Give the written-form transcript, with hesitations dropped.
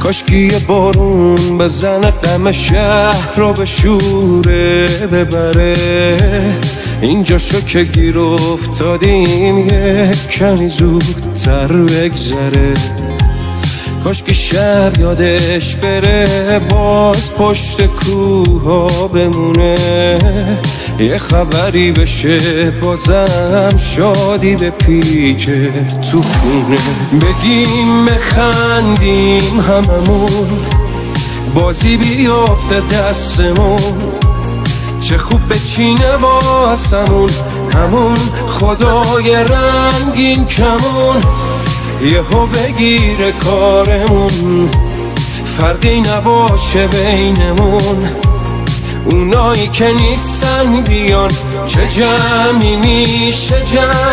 کاشکی یه بارون بزنه غم شهر رو به شوره ببره. اینجا شو که گیر افتادیم یه کمی زودتر بگذره. کاشکی شب یادش بره باز پشت کوها بمونه. یه خبری بشه بازم شادی به پیچه تو خونه. بگیم بخندیم هممون بازی بیافته دستمون. چه خوب بچینه واسمون همون خدای رنگین کمون. یهو بگیره کارمون فرقی نباشه بینمون. اونایی که نیستن بیان چه جمعی میشه جمع